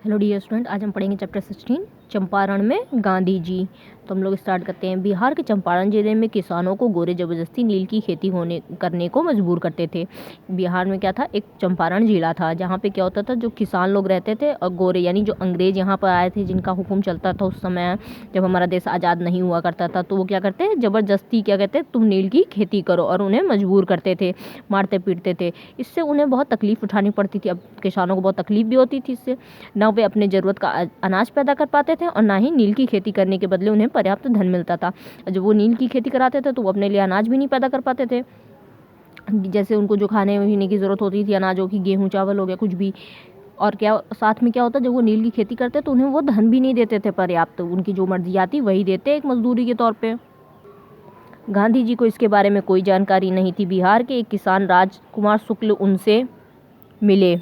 Hello dear student, आज हम पढ़ेंगे चैप्टर 16 चंपारण में गांधी जी। तो हम लोग स्टार्ट करते हैं। बिहार के चंपारण जिले में किसानों को गोरे जबरदस्ती नील की खेती करने को मजबूर करते थे। बिहार में क्या था, एक चंपारण जिला था जहाँ पे क्या होता था, जो किसान लोग रहते थे और गोरे यानी जो अंग्रेज यहाँ पर आए थे, जिनका हुक्म चलता था उस समय जब हमारा देश आज़ाद नहीं हुआ करता था, तो वो क्या करते ज़बरदस्ती क्या कहते तुम नील की खेती करो, और उन्हें मजबूर करते थे, मारते पीटते थे। इससे उन्हें बहुत तकलीफ उठानी पड़ती थी। अब किसानों को बहुत तकलीफ भी होती थी इससे, ना वे अपने ज़रूरत का अनाज पैदा कर पाते थे और ना ही नील की खेती करने के बदले उन्हें पर्याप्त धन मिलता था। जब वो नील की खेती कराते थे तो वो अपने लिए अनाज भी नहीं पैदा कर पाते थे, जैसे उनको जो खाने पीने की ज़रूरत होती थी, अनाजों की, गेहूँ चावल हो गया, कुछ भी। और क्या साथ में क्या होता, जब वो नील की खेती करते तो उन्हें वो धन भी नहीं देते थे पर्याप्त, उनकी जो मर्जी आती वही देते एक मजदूरी के तौर पर। गांधी जी को इसके बारे में कोई जानकारी नहीं थी। बिहार के एक किसान राजकुमार शुक्ल उनसे मिले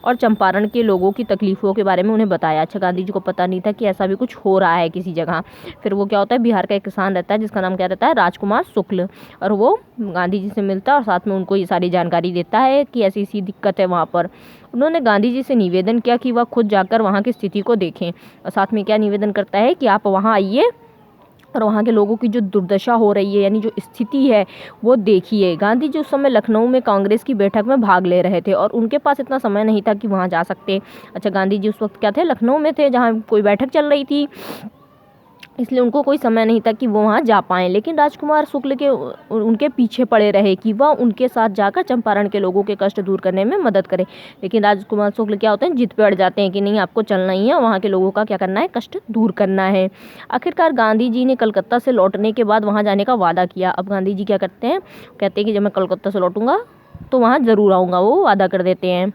और चंपारण के लोगों की तकलीफ़ों के बारे में उन्हें बताया। अच्छा, गांधी जी को पता नहीं था कि ऐसा भी कुछ हो रहा है किसी जगह। फिर वो क्या होता है, बिहार का एक किसान रहता है जिसका नाम क्या रहता है, राजकुमार शुक्ल, और वो गांधी जी से मिलता है और साथ में उनको ये सारी जानकारी देता है कि ऐसी ऐसी दिक्कत है वहाँ पर। उन्होंने गांधी जी से निवेदन किया कि वह खुद जाकर वहाँ की स्थिति को देखें, और साथ में क्या निवेदन करता है कि आप वहाँ आइए और वहाँ के लोगों की जो दुर्दशा हो रही है, यानी जो स्थिति है, वो देखिए। गांधी जी उस समय लखनऊ में कांग्रेस की बैठक में भाग ले रहे थे और उनके पास इतना समय नहीं था कि वहाँ जा सकते। अच्छा, गांधी जी उस वक्त क्या थे, लखनऊ में थे जहाँ कोई बैठक चल रही थी, इसलिए उनको कोई समय नहीं था कि वो वहाँ जा पाएँ। लेकिन राजकुमार शुक्ल के उनके पीछे पड़े रहे कि वह उनके साथ जाकर चंपारण के लोगों के कष्ट दूर करने में मदद करें। लेकिन राजकुमार शुक्ल क्या होते हैं, जिद पे अड़ जाते हैं कि नहीं, आपको चलना ही है, वहाँ के लोगों का क्या करना है, कष्ट दूर करना है। आखिरकार गांधी जी ने कलकत्ता से लौटने के बाद वहाँ जाने का वादा किया। अब गांधी जी क्या करते हैं, कहते हैं कि जब मैं कलकत्ता से लौटूंगा तो वहाँ ज़रूर आऊँगा, वो वादा कर देते हैं।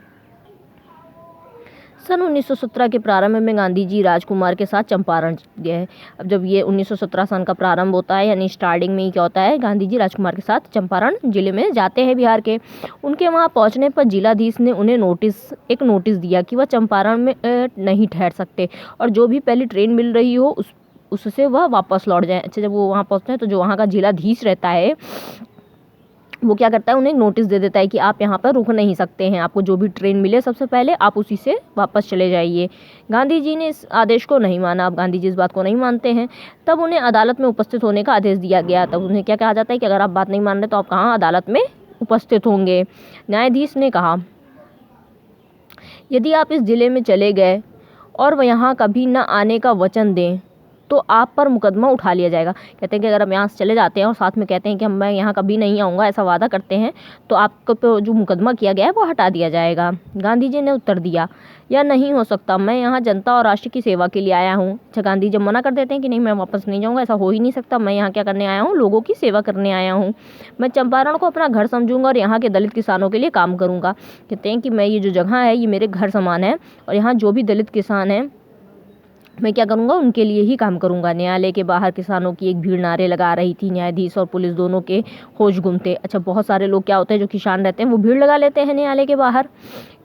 सन 1917 के प्रारंभ में गांधी जी राजकुमार के साथ चंपारण गए। अब जब ये 1917 सन का प्रारंभ होता है, यानी स्टार्टिंग में ही क्या होता है, गांधी जी राजकुमार के साथ चंपारण जिले में जाते हैं बिहार के। उनके वहाँ पहुँचने पर जिलाधीश ने उन्हें एक नोटिस दिया कि वह चंपारण में नहीं ठहर सकते और जो भी पहली ट्रेन मिल रही हो उससे वह वापस लौट जाएँ। अच्छा, जब वो वहाँ पहुँचते हैं तो जो वहाँ का जिलाधीश रहता है वो क्या करता है, उन्हें नोटिस दे देता है कि आप यहाँ पर रुक नहीं सकते हैं, आपको जो भी ट्रेन मिले सबसे पहले आप उसी से वापस चले जाइए। गांधी जी ने इस आदेश को नहीं माना। अब गांधी जी इस बात को नहीं मानते हैं। तब उन्हें अदालत में उपस्थित होने का आदेश दिया गया। तब उन्हें क्या कहा जाता है कि अगर आप बात नहीं मान रहे तो आप कहाँ अदालत में उपस्थित होंगे। न्यायाधीश ने कहा, यदि आप इस जिले में चले गए और वह यहाँ कभी न आने का वचन दें तो आप पर मुकदमा उठा लिया जाएगा। कहते हैं कि अगर हम यहाँ से चले जाते हैं और साथ में कहते हैं कि मैं यहाँ कभी नहीं आऊँगा, ऐसा वादा करते हैं, तो आपको पे जो मुकदमा किया गया है वो हटा दिया जाएगा। गांधी जी ने उत्तर दिया, यह नहीं हो सकता, मैं यहाँ जनता और राष्ट्र की सेवा के लिए आया हूँ। अच्छा, गांधी जब मना कर देते हैं कि नहीं, मैं वापस नहीं जाऊँगा, ऐसा हो ही नहीं सकता, मैं यहाँ क्या करने आया हूँ, लोगों की सेवा करने आया हूँ। मैं चंपारण को अपना घर समझूंगा और यहाँ के दलित किसानों के लिए काम करूँगा। कहते हैं कि मैं ये जो जगह है ये मेरे घर समान है और यहाँ जो भी दलित किसान हैं मैं क्या करूँगा, उनके लिए ही काम करूँगा। न्यायालय के बाहर किसानों की एक भीड़ नारे लगा रही थी। न्यायाधीश और पुलिस दोनों के होश गुम थे। अच्छा, बहुत सारे लोग क्या होते हैं, जो किसान रहते हैं वो भीड़ लगा लेते हैं न्यायालय के बाहर,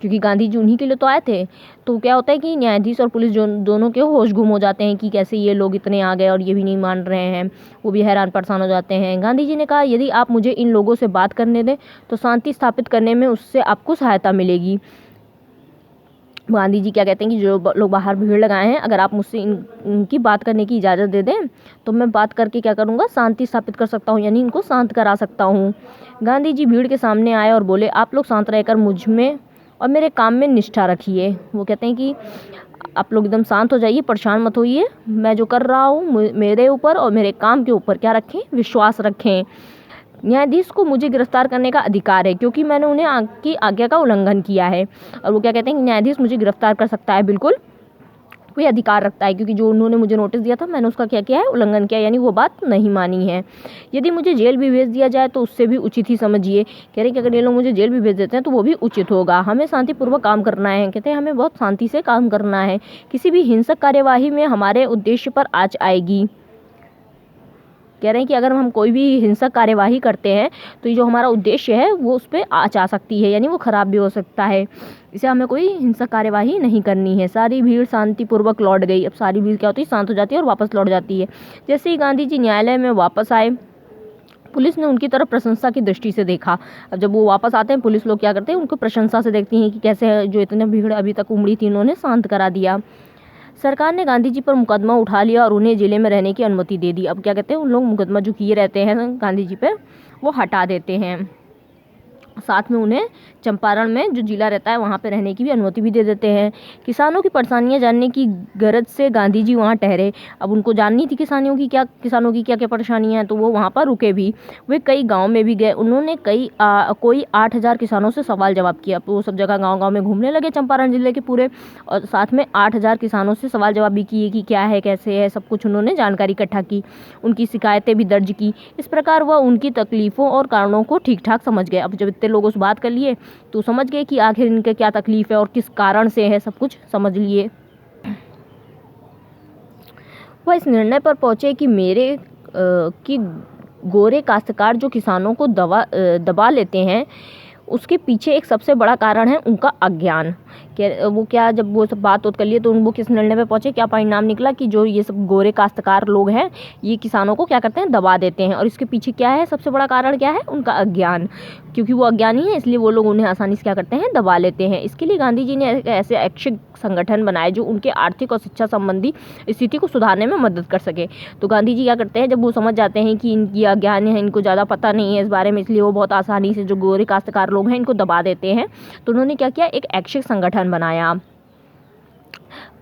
क्योंकि गांधी जी उन्हीं के लिए तो आए थे। तो क्या होता है कि न्यायाधीश और पुलिस दोनों के होश गुम हो जाते हैं कि कैसे ये लोग इतने आ गए और ये भी नहीं मान रहे हैं, वो भी हैरान परेशान हो जाते हैं। गांधी जी ने कहा, यदि आप मुझे इन लोगों से बात करने दें तो शांति स्थापित करने में उससे आपको सहायता मिलेगी। गांधी जी क्या कहते हैं कि जो लोग बाहर भीड़ लगाए हैं, अगर आप मुझसे इनकी बात करने की इजाज़त दे दें तो मैं बात करके क्या करूँगा, शांति स्थापित कर सकता हूँ, यानी इनको शांत करा सकता हूँ। गांधी जी भीड़ के सामने आए और बोले, आप लोग शांत रहकर मुझ में और मेरे काम में निष्ठा रखिए। वो कहते हैं कि आप लोग एकदम शांत हो जाइए, परेशान मत होइए, मैं जो कर रहा हूँ मेरे ऊपर और मेरे काम के ऊपर क्या रखें, विश्वास रखें। न्यायाधीश को मुझे गिरफ्तार करने का अधिकार है क्योंकि मैंने उन्हें की आज्ञा का उल्लंघन किया है। और वो क्या कहते हैं कि न्यायाधीश मुझे गिरफ्तार कर सकता है, बिल्कुल कोई अधिकार रखता है, क्योंकि जो उन्होंने मुझे नोटिस दिया था मैंने उसका क्या किया है, उल्लंघन किया, यानी वो बात नहीं मानी है। यदि मुझे जेल भी भेज दिया जाए तो उससे भी उचित ही समझिए। कह रहे हैं कि अगर ये लोग मुझे जेल भी भेज देते हैं तो वो भी उचित होगा। हमें शांतिपूर्वक काम करना है। कहते हैं हमें बहुत शांति से काम करना है, किसी भी हिंसक कार्यवाही में हमारे उद्देश्य पर आँच आएगी। कह रहे हैं कि अगर हम कोई भी हिंसक कार्यवाही करते हैं तो ये जो हमारा उद्देश्य है वो उस पर आँच आ सकती है, यानी वो ख़राब भी हो सकता है। इसे हमें कोई हिंसक कार्यवाही नहीं करनी है। सारी भीड़ शांतिपूर्वक लौट गई। अब सारी भीड़ क्या होती है, शांत हो जाती है और वापस लौट जाती है। जैसे ही गांधी जी न्यायालय में वापस आए पुलिस ने उनकी तरफ प्रशंसा की दृष्टि से देखा। अब जब वो वापस आते हैं, पुलिस लोग क्या करते हैं, उनको प्रशंसा से देखती हैं कि कैसे जो इतने भीड़ अभी तक उमड़ी थी इन्होंने शांत करा दिया। सरकार ने गांधी जी पर मुकदमा उठा लिया और उन्हें जिले में रहने की अनुमति दे दी। अब क्या कहते हैं, उन लोग मुकदमा जो किए रहते हैं गांधी जी पर वो हटा देते हैं। साथ में उन्हें चंपारण में जो जिला रहता है वहाँ पे रहने की भी अनुमति भी दे देते हैं। किसानों की परेशानियाँ जानने की गरज से गांधी जी वहाँ ठहरे। अब उनको जाननी थी किसानों की क्या क्या परेशानियाँ हैं, तो वो वहाँ पर रुके भी। वे कई गाँव में भी गए। उन्होंने कोई 8,000 किसानों से सवाल जवाब किया। वो सब जगह गाँव में घूमने लगे चंपारण जिले के पूरे, और साथ में 8,000 किसानों से सवाल जवाब भी किए कि क्या है, कैसे है, सब कुछ उन्होंने जानकारी इकट्ठा की। उनकी शिकायतें भी दर्ज की। इस प्रकार वह उनकी तकलीफ़ों और कारणों को ठीक ठाक समझ गए। अब जब इतने लोगों से बात कर लिए तो समझ गए कि आखिर इनके क्या तकलीफ है और किस कारण से है, सब कुछ समझ लिए। वह इस निर्णय पर पहुंचे कि कि गोरे काश्तकार जो किसानों को दबा लेते हैं, उसके पीछे एक सबसे बड़ा कारण है उनका अज्ञान। वो क्या, जब वो सब बात कर लिए तो वो किस निर्णय पे पहुंचे, क्या परिणाम निकला कि जो ये सब गोरे काश्तकार लोग हैं ये किसानों को क्या करते हैं, दबा देते हैं। और इसके पीछे क्या है, सबसे बड़ा कारण क्या है, उनका अज्ञान। क्योंकि वो अज्ञानी है इसलिए वो लोग उन्हें आसानी से क्या करते हैं, दबा लेते हैं। इसके लिए गांधी जी ने ऐसे ऐच्छिक संगठन बनाए जो उनके आर्थिक और शिक्षा संबंधी स्थिति को सुधारने में मदद कर सके। तो गांधी जी क्या करते हैं, जब वो समझ जाते हैं कि इनकी अज्ञान है, इनको ज़्यादा पता नहीं है इस बारे में, इसलिए वो बहुत आसानी से जो गोरे काश्तकार लोग हैं इनको दबा देते हैं। तो उन्होंने क्या किया, एक ऐच्छिक संगठन बनाया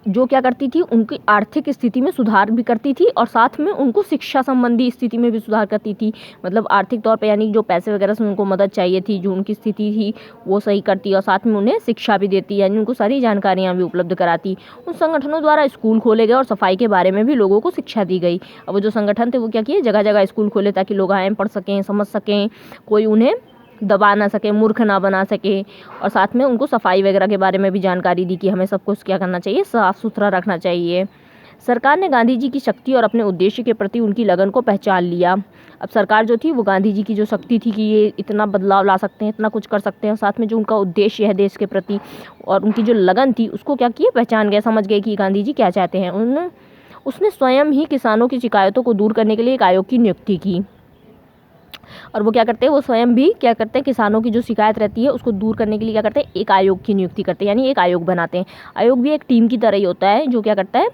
जो क्या करती थी, उनकी आर्थिक स्थिति में सुधार भी करती थी और साथ में उनको शिक्षा संबंधी स्थिति में भी सुधार करती थी। मतलब आर्थिक तौर पे, यानी जो पैसे वगैरह से उनको मदद चाहिए थी, जो उनकी स्थिति थी वो सही करती और साथ में उन्हें शिक्षा भी देती, यानी उनको सारी जानकारियाँ भी उपलब्ध कराती। उन संगठनों द्वारा स्कूल खोले गए और सफाई के बारे में भी लोगों को शिक्षा दी गई। अब वो जो संगठन थे वो क्या किए, जगह जगह स्कूल खोले ताकि लोग आएँ, पढ़ सकें, समझ सकें, कोई उन्हें दबा ना सके, मूर्ख ना बना सके। और साथ में उनको सफाई वगैरह के बारे में भी जानकारी दी कि हमें सब कुछ क्या करना चाहिए, साफ़ सुथरा रखना चाहिए। सरकार ने गांधी जी की शक्ति और अपने उद्देश्य के प्रति उनकी लगन को पहचान लिया। अब सरकार जो थी वो गांधी जी की जो शक्ति थी कि ये इतना बदलाव ला सकते हैं, इतना कुछ कर सकते हैं, और साथ में जो उनका उद्देश्य है देश के प्रति और उनकी जो लगन थी उसको क्या किए, पहचान गए, समझ गए कि गांधी जी क्या चाहते हैं। उसने स्वयं ही किसानों की शिकायतों को दूर करने के लिए एक आयोग की नियुक्ति की। और वो क्या करते हैं, वो स्वयं भी क्या करते हैं, किसानों की जो शिकायत रहती है उसको दूर करने के लिए क्या करते हैं, एक आयोग की नियुक्ति करते हैं, यानी एक आयोग बनाते हैं। आयोग भी एक टीम की तरह ही होता है जो क्या करता है,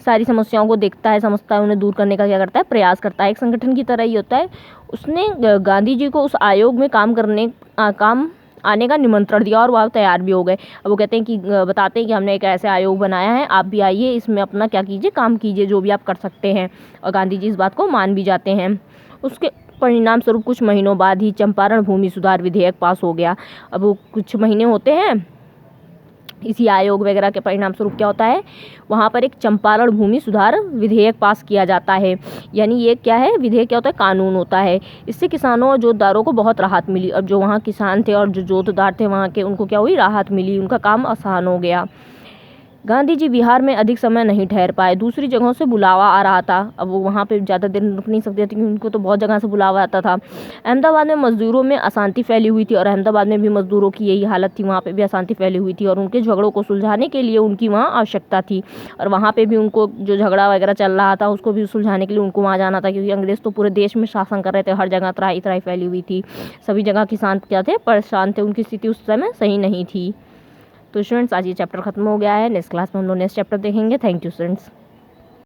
सारी समस्याओं को देखता है, समझता है, उन्हें दूर करने का क्या करता है, प्रयास करता है। एक संगठन की तरह ही होता है। उसने गांधी जी को उस आयोग में काम आने का निमंत्रण दिया और वह तैयार भी हो गए। अब वो कहते हैं कि बताते हैं कि हमने एक ऐसे आयोग बनाया है, आप भी आइए, इसमें अपना क्या कीजिए, काम कीजिए, जो भी आप कर सकते हैं। और गांधी जी इस बात को मान भी जाते हैं। उसके परिणाम स्वरूप कुछ महीनों बाद ही चंपारण भूमि सुधार विधेयक पास हो गया। अब वो कुछ महीने होते हैं, इसी आयोग वगैरह के परिणाम स्वरूप क्या होता है, वहाँ पर एक चंपारण भूमि सुधार विधेयक पास किया जाता है। यानी ये क्या है, विधेयक क्या होता है, कानून होता है। इससे किसानों और जोतदारों को बहुत राहत मिली। अब जो वहाँ किसान थे और जो जोतदार थे वहाँ के, उनको क्या हुई, राहत मिली, उनका काम आसान हो गया। गांधी जी बिहार में अधिक समय नहीं ठहर पाए, दूसरी जगहों से बुलावा आ रहा था। अब वो वहाँ पे ज़्यादा दिन रुक नहीं सकते थे क्योंकि उनको तो बहुत जगह से बुलावा आता था। अहमदाबाद में मजदूरों में अशांति फैली हुई थी और अहमदाबाद में भी मजदूरों की यही हालत थी, वहाँ पे भी अशांति फैली हुई थी और उनके झगड़ों को सुलझाने के लिए उनकी वहाँ आवश्यकता थी। और वहाँ पर भी उनको जो झगड़ा वगैरह चल रहा था उसको भी सुलझाने के लिए उनको वहाँ जाना था, क्योंकि अंग्रेज़ तो पूरे देश में शासन कर रहे थे, हर जगह त्राही त्राही फैली हुई थी, सभी जगह किसान क्या थे, परेशान थे, उनकी स्थिति उस समय सही नहीं थी। तो स्टूडेंट्स आज ये चैप्टर खत्म हो गया है। नेक्स्ट क्लास में हम लोग नेक्स्ट चैप्टर देखेंगे। Thank you students.